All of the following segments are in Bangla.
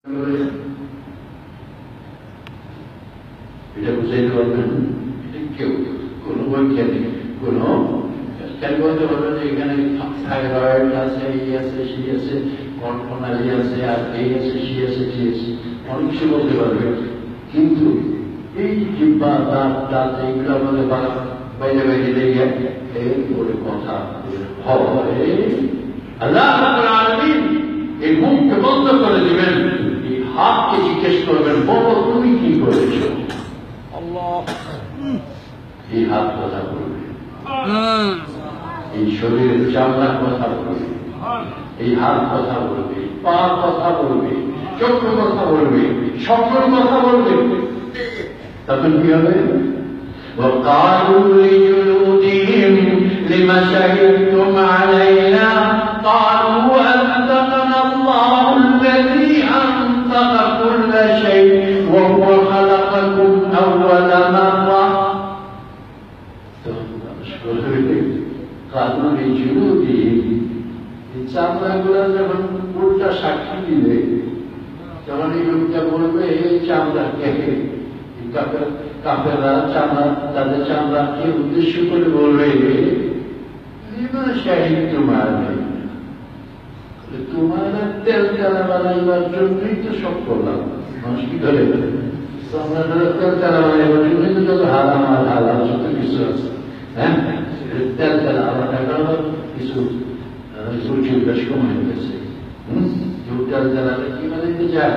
এটা বুঝাইতে পারবেন? কেউ কোন বৈজ্ঞানিক কোন কেন বলতে পারবে যে এখানে থাইরয়েড আছে, এই আছে, সি আছে, কর্পনালি আছে, আর এই আছে, সি আছে, টি আছে, অনেক কিছু বলতে পারবে। কিন্তু এই জিহ্বা, দাঁত এইগুলো আমাদের বাইরে বাইরে লেগে এরপরে কথা হবে। আল্লাহ রাব্বুল আলামিন এই মুখকে বন্ধ করে দিবেন, এই হাতকে জিজ্ঞেস করবেন, বলো তুমি কি করেছো? এই হাত কথা বলবে, এই শরীরের চামড়া কথা বলবে, এই হাত কথা বলবে, পা কথা বলবে, চক্ষু কথা বলবে, স্বপ্নের কথা বলবে। তখন কি হবে? وقالوا لجلودهم لم شهدتم علينا قالوا أنطقنا الله الذي أنطق كل شيء وهو خلقكم أول مرة. قالوا لجلودهم চামড়াগুলো যখন উল্টা সাক্ষী দিবে তখন এই লোকটা বলবে এই চামড়া কে? কাফেররা চামড়া, তাদের চামড়াকে উদ্দেশ্য করে বলবে তোমার তেল চালা বানাইবার জন্যই তো সব করলাম। মানুষ কি ধরে চামড়া তেল চালা বানাইবার জন্যই তো যত হারাম আর হালাল যত কিছু আছে। হ্যাঁ, তেল চালা আমার কিছু প্রচুর বেশ কম হয়ে গেছে। তেল চালাটা কি বানাইতে যায়?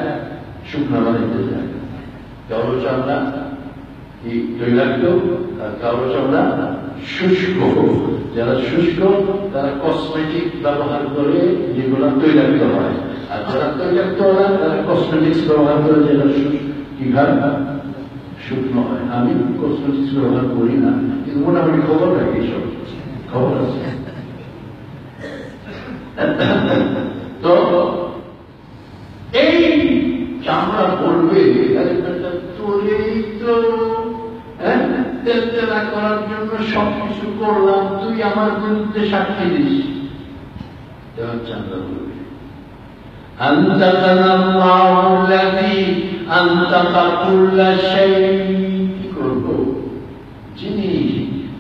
শুকনো বানাইতে যায়। কারো চামড়া কি তৈলাক্ত, আর কারো চামড়া শুষ্ক। যারা শুষ্ক তারা কসমেটিক ব্যবহার করে যেগুলো তৈলাক্ত হয়, আর যারা তৈলাক্ত হয় তারা কসমেটিক্স ব্যবহার করে যেটা কি হয় শুকনো হয়। আমি কসমেটিক্স ব্যবহার করি না, কিন্তু মোটামুটি খবর রাখি, সব খবর আছে। তো এই চামড়া বলবে তোরেই তো তেল তেলা করার জন্য সবকিছু করলাম, তুই আমার বিরুদ্ধে সাক্ষী দিস। চামড়া বলবে কি করবো? যিনি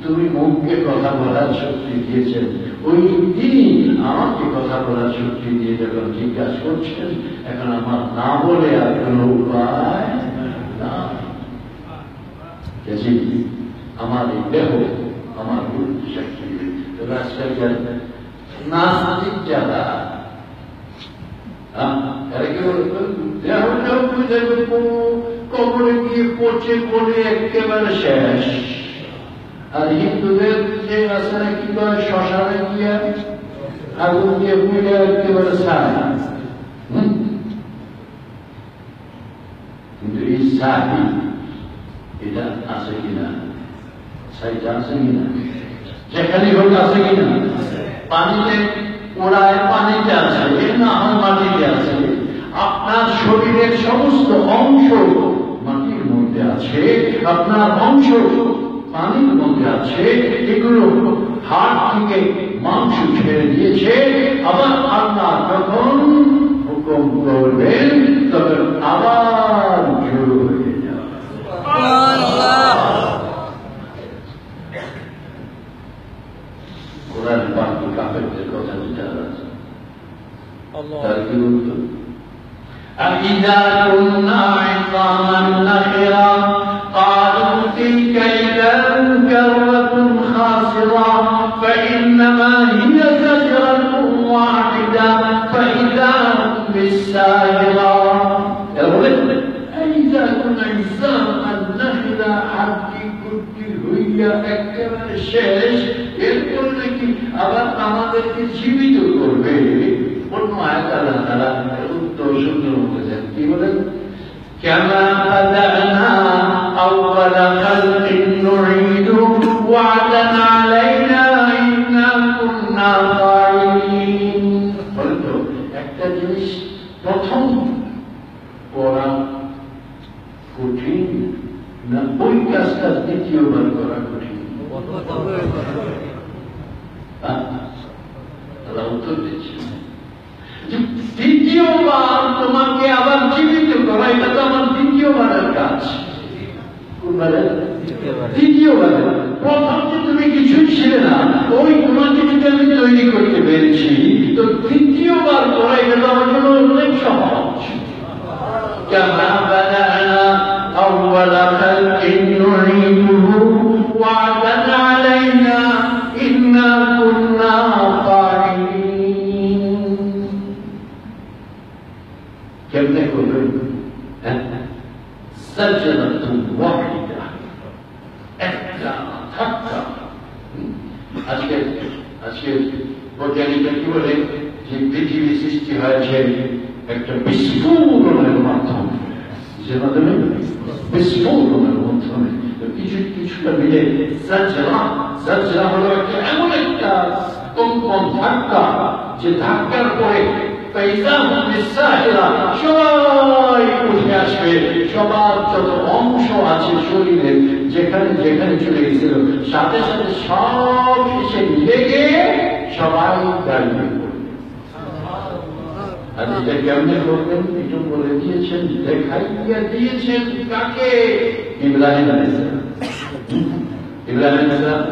তুমি মুখকে কথা বলার শক্তি দিয়েছেন, ওই তিনি আমাকে কথা বলার শক্তি দিয়ে যখন জিজ্ঞাসা করছেন, এখন আমার না বলে আর কোনো উপায় না। আমার এই দেহ আমার বিরুদ্ধে সাক্ষী দিবে। আজকাল নাস্তিক যারা দেহটাও বুঝে কবরে গিয়ে পচে পড়ে একেবারে শেষ। আর হিন্দুদের যে আছে না কি করে শ্মশানে গিয়ে আগুন দিয়ে পুড়ে একেবারে ছাই। কিন্তু এই ছাই এটা আছে কিনা? ছাইটা আছে কিনা? যেখানে হোক আছে কিনা? পানিতে ওড়ায়, পানিতে আছে, না হয় মাটিতে আছে। আপনার শরীরের সমস্ত অংশ মাটির মধ্যে আছে, আপনার অংশ পানির মধ্যে আছে। এগুলো হাড় থেকে মাংস ছেড়ে দিয়েছে। আবার আল্লাহ যখন হুকুম করবেন তখন আবার শুরু হয়ে যাবে। কোরআন পাকে কাফেরদের কথা যেটা আছে তার কি বলতো? أَإِذَا كُنَّا عِظَامًا نَخِرَةً قَالُوا تِلْكَ إِذًا كَرَّةٌ خَاسِرَةٌ فَإِنَّمَا هِيَ زَجْرَةٌ وَاحِدَةٌ فَإِذَا هُمْ بِالسَّاهِرَةِ. أَإِذَا كُنَّا عِظَامًا نَخِرَةً হাড্ডি কুড্ডি হইয়া একেবারে শেষ, এরপর নাকি আবার আমাদেরকে জীবিত করবে। অন্য আয়াত আল্লাহ তাআলা উত্তর সুন্দর বলেছেন, কি বলেন? كما بدأنا أول خلق نعيده وعدا علينا إنا كنا فاعلين. বলতো একটা জিনিস প্রথম করা কঠিন না ওই কাজটা দ্বিতীয়বার করা কঠিন? তারা উত্তর দিচ্ছে দ্বিতীয়বার তোমাকে আবার তৈরি করতে পেরেছি, তো তৃতীয়বার করা এটা তো আমার জন্য অনেক সহজ। كما بدأنا أول خلق نعيده وعدا علينا إنا كنا فاعلين। কেমনে করবেন? সাজদাতুন ওয়াহিদা, একটা ধাক্কা। আজকে বৈজ্ঞানিকরা কি বলে যে পৃথিবী সৃষ্টি হয়েছে একটা বিস্ফোরণের মাধ্যমে, যে মাধ্যমে বিস্ফোরণের মাধ্যমে কিছুটা মিলে সাজরা হলো একটা এমন একটা কম্পন ধাক্কা, যে ধাক্কার পরে সবাই উঠে আসবে, সবার যত অংশ আছে শরীরের যেখানে যেখানে চলে গেছিল সাথে সাথে সব এসে লেগে সবাই দাঁড়িয়ে পড়বে। আর এটা কেমনে করবেন একটু বলে দিয়েছেন, দেখাইয়া দিয়েছেন কাকে? ইব্রাহিম আলাইহিস সালাম। ইব্রাহিম আলাইহিস সালাম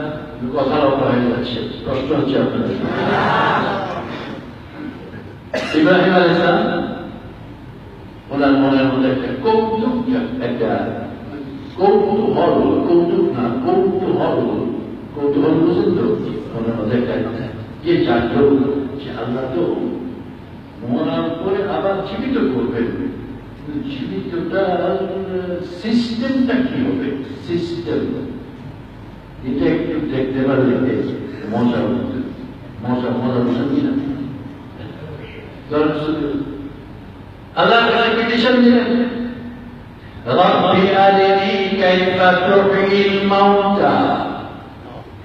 কথা রক্ষা হয়ে যাচ্ছে, কষ্ট হচ্ছে আপনাদের। ইব্রাহিম আলাইহিস সালাম ওনার মনের মধ্যে একটা কৌতুক, একটা কৌতূহল বুঝেন তো, মনের মধ্যে একটা যে জাগ্রত যে আল্লাহ তো মরার পরে আবার জীবিত করবেন, জীবিতটা সিস্টেমটা কি হবে? সিস্টেম এটা একটু দেখতে পারলে মজা বুঝেন কিনা? আল্লাহ কাছে পিটিশন দিলেন, রব্বি আরিনি কাইফা তুহিল মাউতা,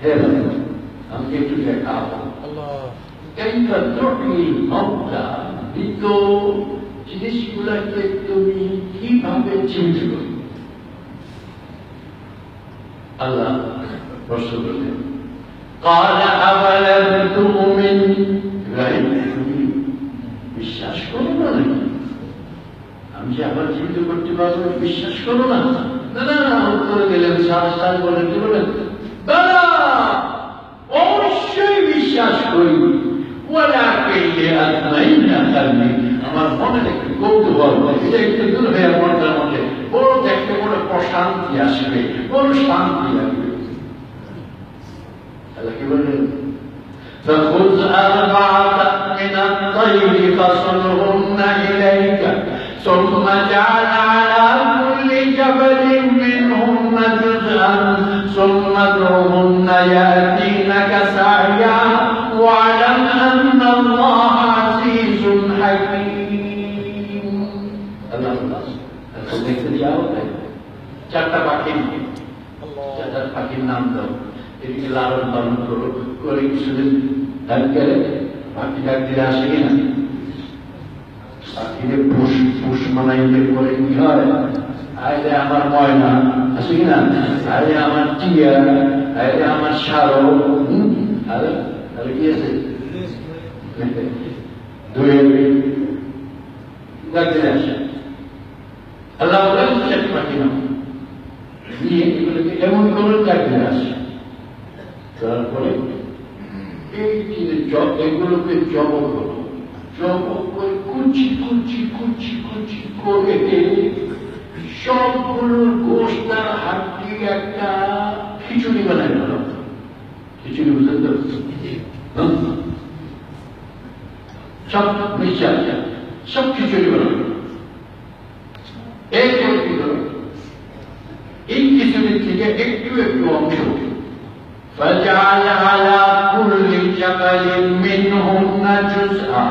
হে রব আমাকে একটু দেখাও কাইফা তুহিল মাউতা, মৃত জিনিসগুলোকে তুমি কিভাবে জীবিত করো? আল্লাহ প্রশ্ন করলেন, قال أولم تؤمن, বিশ্বাস করো না নাকি আমি যে আবার জীবিত করতে পারবো? বিশ্বাস করো না? না উত্তরে দিলেন, সাহস বলেন, কি বলেন? বাবা অবশ্যই বিশ্বাস করি, আমার মনে একটু কৌতূহল, এটা একটু দূর হয়ে মনটার মধ্যে বড় দেখতে বড় প্রশান্তি আসবে, বড় শান্তি আসবে। তাহলে কি বললেন, فخذ أربعة من الطير فصرهن إليك ثم اجعل على كل جبل منهن جزءا ثم ادعهن يأتينك سعيا واعلم أن الله عزيز حكيم। দেখতে যাও চারটা পাখির নাম দাও, এদিকে লালন পালন করো, করে কিছুদিন গেলে পাখি ডাক দিলে আসে কিনা? পাখিকে পুষ মানাইলে করে কি হয়? আইলে আমার ময়না আসে কিনা, আইলে আমার টিয়া, আইলে আমার সারো, আরে কি আছে ডাক দিলে আসে। আল্লাহ বলেন চারটি পাখি নাম নিয়ে এগুলোকে এমন করে ডাক দিলে আসে। তারপরে এগুলোকে জবক করো, জবক করে কুচি করে সবগুলোর গোশত আর হাড্ডি একটা খিচুড়ি বানাই ভালো। খিচুড়ি বুঝলেন তো? সব মিশাল সব খিচুড়ি বানাবে। এরপর কি করো, এই খিচুড়ির থেকে একটু অংশ فاجعل على كل جبل منهن جزءا,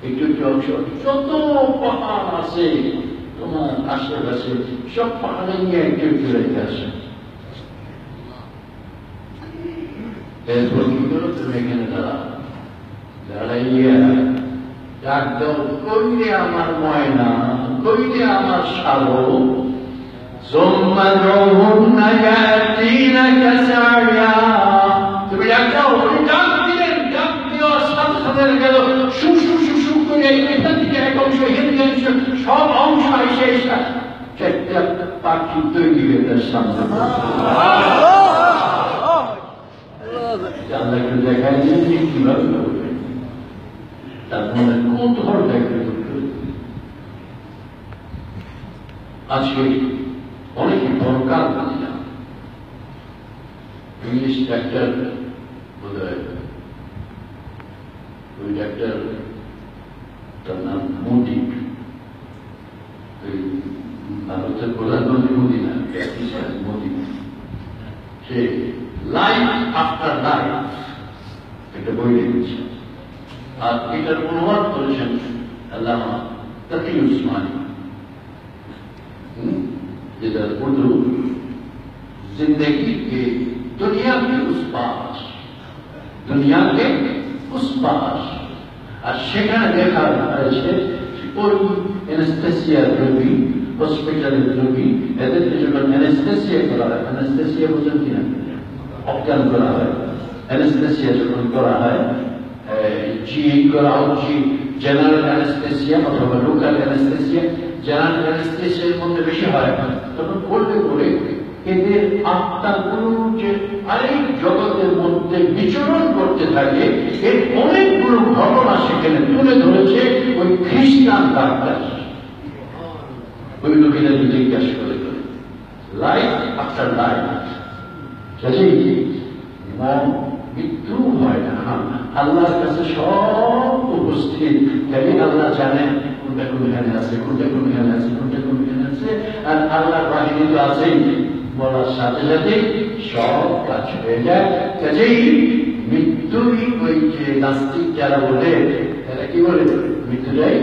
একটু অংশ যত পাহাড় আছে তোমার আশেপাশে সব পাহাড়ে নিয়ে একটু রেখে আসে। এরপর কি করো, তুমি এখানে দাঁড়াইয়া ডাক দাও, কইলে আমার ময়না, কইলে আমার সারো, ثم ادعهن يأتينك سعيا, তুমি ডাকো, তুমি ডাক দিলেন, ডাক দেওয়ার সাথে সাথে গেল শু করে এখান থেকে এক অংশ, এখান থেকে সব অংশ এসে একটা পাখি তৈরি হয়ে তার সামনে। আল্লাহকে দেখায় যে তিনি কিভাবে করবেন, তার মনে কৌতূহল ব্যক্ত করে। আজকে অনেকে দরকার দিলাম ইংলিশ ডাক্তার, বোধ হয় ওই ডাক্তার, তার নাম মোদি, ভারতের প্রধানমন্ত্রী মোদি না, মোদি, সে লাইফ আফটার লাইফ একটা বই লিখেছে, আর এটার অনুবাদ করেছেন আল্লামা তকি উসমানী, যেটা উর্দু जिंदगी के दुनिया के उस पार, दुनिया के उस पार। আর সেখানে দেখা হয়েছে ওই অ্যানেস্থেসিয়া রোগী, হসপিটালের রোগী, এদেরকে যখন অ্যানেস্থেসিয়া করা হয়, অ্যানেস্থেসিয়া বোঝেন কিনা, অজ্ঞান করা হয়, অ্যানেস্থেসিয়া যখন করা হয়, করা হচ্ছে জেনারেল অ্যানেস্থেসিয়া অথবা লোকাল অ্যানেস্থেসিয়া, জেনারেল অ্যানেস্থেসিয়ার মধ্যে বেশি হয়, তখন করলে করে এদের আত্মাগুলো যে আরেক জগতের মধ্যে বিচরণ করতে থাকে, এর অনেকগুলো ঘটনা সেখানে তুলে ধরেছে ওই খ্রিস্টান ডাক্তার। ওই লোকেরা জিজ্ঞাসা করে লাইফ আফটার লাইফ, মৃত্যু হয় না, আল্লাহর কাছে সব উপস্থিত, খালি আল্লাহ জানেন কোনটা কোনখানে আছে, কোনটা কোনখানে আছে, কোনটা কোনখানে আছে, আর আল্লাহর বাহিনী তো আছেই, বলার সাথে সাথে সব কাজ হয়ে যায়। কাজেই মৃত্যুই ওই যে নাস্তিক যারা বলে, তারা কি বলে মৃত্যুটাই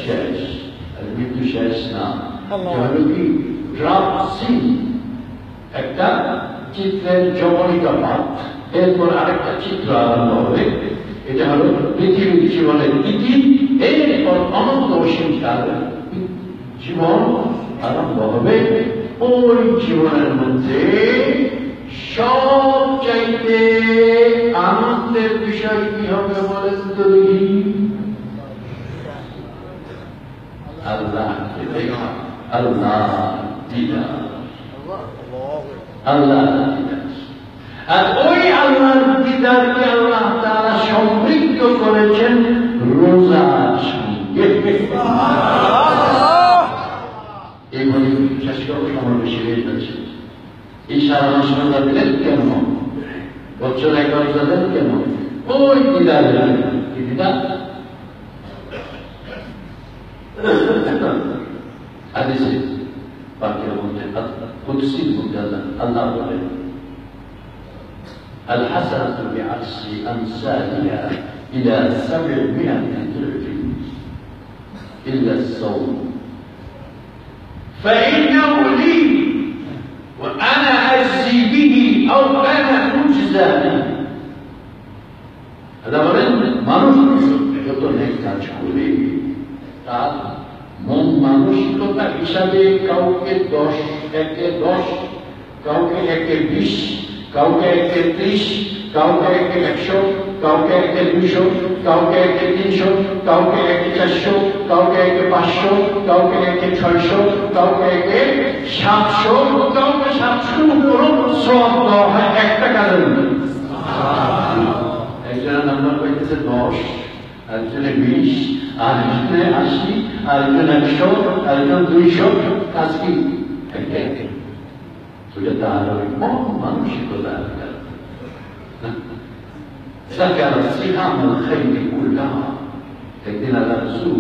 শেষ, আর মৃত্যু শেষ না, হলো কি ড্রাফট সিন, একটা চিত্রের জবনিকা পাঠ, এরপর আরেকটা চিত্র আরম্ভ হবে, এটা হলো পৃথিবীর জীবনের ইতি, এরপর অনন্ত অসীমকাল জীবন আরম্ভ হবে। ওই জীবনের মধ্যে সব চাইতে আনন্দের বিষয় কি হবে বলেন তো? আল্লাহকে দেখা, আল্লাহ দিদার, আল্লাহ দিদার। আর ওই আল্লাহর দিদারকে আল্লাহ তাআলা সমৃদ্ধ করেছেন রোজার সঙ্গে। এই বলে শেষ করে সময় বেশি হয়ে যাচ্ছে। এই সারা মাস রোজা দিলেন কেন? বছর 11 দিলেন কেন? ওই দিদার দিদার হাদিসে পাকের মধ্যে কুদসির মধ্যে আল্লাহ বলেন الحسنة بعشر أمثالها إلى 700 ضعف إلا الصوم فإنه لي وأنا أجزي به أو أنا أجزى به। هذا বলেন মানুষ যত নেক কাজ করে তার মন মানসিকতা হিসাবে কাউকে 10, একে 10, কাউকে একে 20, কাউকে একে 30, কাউকে একে 100, কাউকে একে 200, কাউকে একে 300, কাউকে একে 400, কাউকে একে 500, কাউকে একে 600, কাউকে একে 700, কাউকে 700 উপরও সওয়াব দেওয়া হয় একটা কাজের মধ্যে। একজনের নাম্বার পাইতেছে 10, আরেকজনে 20, আরেকজনে 80, আরেকজন 100, আরেকজন 200, কাজ কি একটাই। তার মানসিকতা ذكر صيام الخير كلها একদিন আল্লাহ রাসূল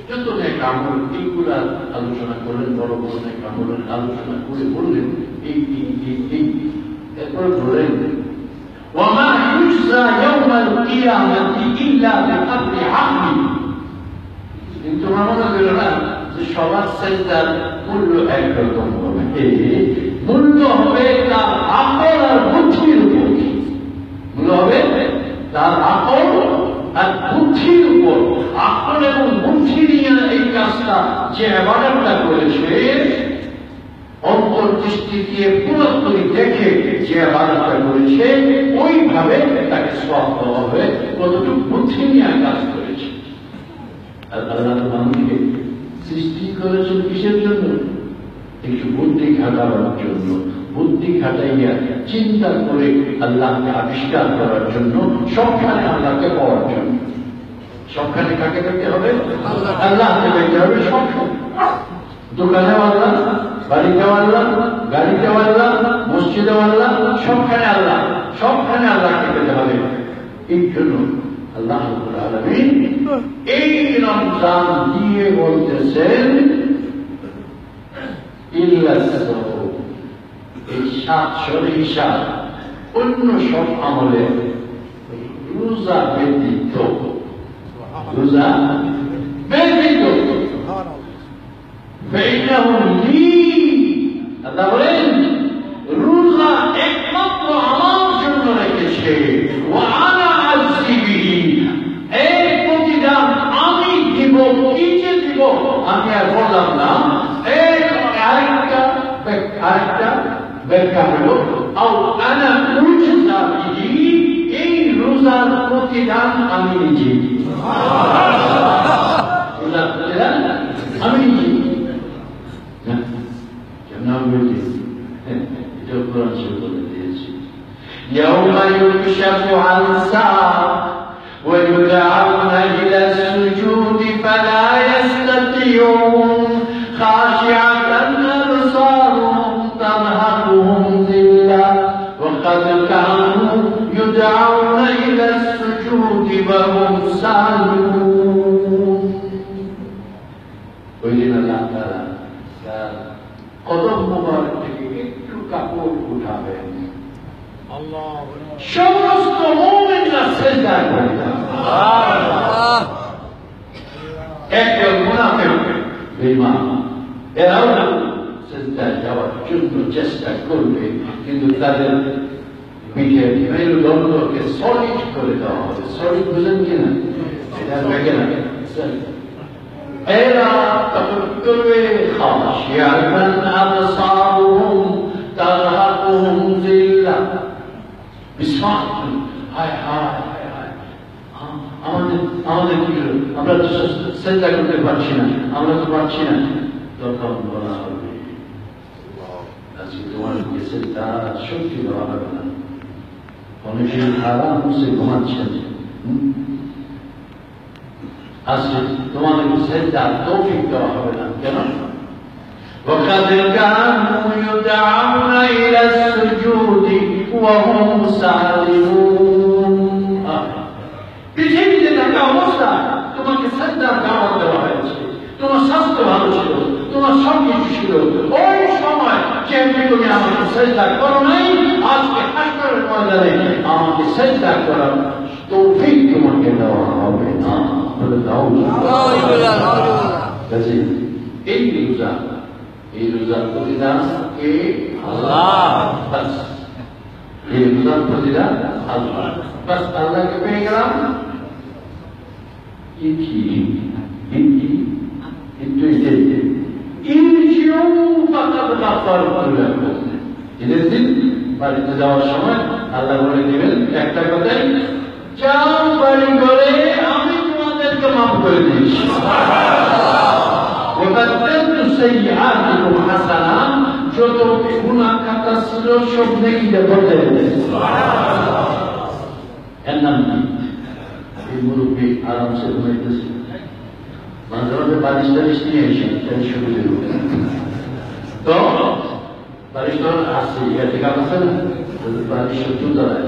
যত নেক আমল এইগুলা আলোচনা করলেন, বড় বড় নেক আমলের আলোচনা করে বললেন এই এরপর বললেন وما يجزى يوم القيامة إلا بقدر عمله। কিন্তু মনে করো না যে সবার সেজদার মূল্য একরকম হবে, মূল্য হবে তার আকল আর বুদ্ধির উপর, মূল্য হবে তার আকল আর বুদ্ধির উপর। আকল এবং বুদ্ধি নিয়ে এই কাজটা যে ইবাদতটা করেছে, অন্তর্দৃষ্টি দিয়ে পুরোপুরি দেখে যে ইবাদতটা করেছে, ওইভাবে তাকে সওয়াব দেওয়া হবে কতটুকু বুদ্ধি নিয়ে কাজ করেছে। আর আল্লাহ মানুষকে সৃষ্টি করেছেন কিসের জন্য? একটু বুদ্ধি খাটাবার জন্য, বুদ্ধি খাটাইয়া চিন্তা করে আল্লাহকে আবিষ্কার করার জন্য, সবখানে আল্লাহকে পাওয়ার জন্য। সবখানে কাকে পেতে হবে? আল্লাহকে পেতে হবে সবখানে। দোকানেও আল্লাহ, বাড়িতেও আল্লাহ, গাড়িতেও আল্লাহ, মসজিদেও আল্লাহ, সবখানে আল্লাহ, সবখানে আল্লাহকে পেতে হবে। এই জন্য আল্লাহ রাব্বুল আলামিন এই রমজান দিয়ে বলতেছেন এই 700 হিসাব অন্য সব আমলে রোজা ব্যতীত, রোজা ব্যতীত আল্লাহ বলেন রোজা একমাত্র আমার জন্য রেখেছে। এই প্রতিদান আমি দিব, কি যে দিব আমি আর বললাম না। আরেকটা ব্যাখ্যা হল এই রোজার প্রতিদান আমি নিজে, আমি নিজে يوم يكشف عن ساق ويدعون إلى السجود فلا يستطيعون خاشعة أبصارهم ترهقهم ذلة وقد كانوا يدعون إلى السجود وهم سالمون وإذن الله تعالى কদম মোবারক থেকে একটু কাপড় উঠাবেন, সমস্ত মুমিনরা সিজদা করবে। একজন মুনাফিক বেঈমান এরাও সিজদা যাওয়ার জন্য চেষ্টা করবে, কিন্তু তাদের পিঠের মেরুদণ্ডকে সলিড করে দেওয়া হবে। সলিড বুঝেন কিনা? এটা ভেঙে না, এরা তখন করবে খাশিয়াতান আবসারুহুম তারহাকুহুম যিল্লাহ। বিশ্বাস হায় হায় হায় হায়, আমাদের কি হলো, আমরা তো সিজদা করতে পারছি না, আমরা তো পারছি না। তখন বলা হবে আজকে তোমাদেরকে সিজদা শক্তি দেওয়া হবে না, অনেকে আরাম সে ঘুমাচ্ছেন, আজকে তোমাদেরকে সিজদার তৌফিক দেওয়া হবে না। কেন? وقد كانوا يدعون إلى السجود وهم سالمون। পৃথিবীতে থাকা অবস্থা তোমাকে সিজদার দাওয়াত দেওয়া হয়েছে, তোমার স্বাস্থ্য ভালো ছিল, তোমার সব কিছু ছিল, ওই সময় যেমনি তুমি আমাকে সিজদা করো নাই, আজকে হাসরের ময়দানে আমাকে সিজদা করার তৌফিক তোমাকে দেওয়া হবে না। এই রোজা, এই রোজার প্রতিদান কে? আল্লাহ। এই রোজার প্রতিদান আল্লাহ, বাস আল্লাহকে পেয়ে গেলাম। ঈদের দিন বাড়িতে যাওয়ার সময় আল্লাহ বলে দিবেন একটা কথাই, যাও বাড়ি করে আমি তোমাদেরকে মাফ করে দিয়েছি। যত গুনাহ খাতা ছিল সব নেকিতে বদলে দিয়েছে। এর নাম কি? এই মুরব্বী আরামসে ঘুমাইতেছে, মাঝে মাঝে বালিশ টালিশ নিয়ে এসে সুবিধে তো বালিশ তো আসছে, এতে কাজ আছে না, বালিশ সত্যি দাঁড়ায়।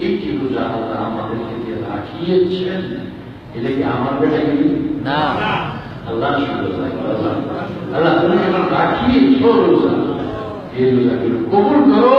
একটি রোজা আল্লাহ আমাদেরকে দিয়ে রাখিয়েছেন, এটা কি আমার বেটা কি না? আল্লাহ আল্লাহ তুমি যখন রাখিয়েছ রোজা, এই রোজাগুলো কবুল করো।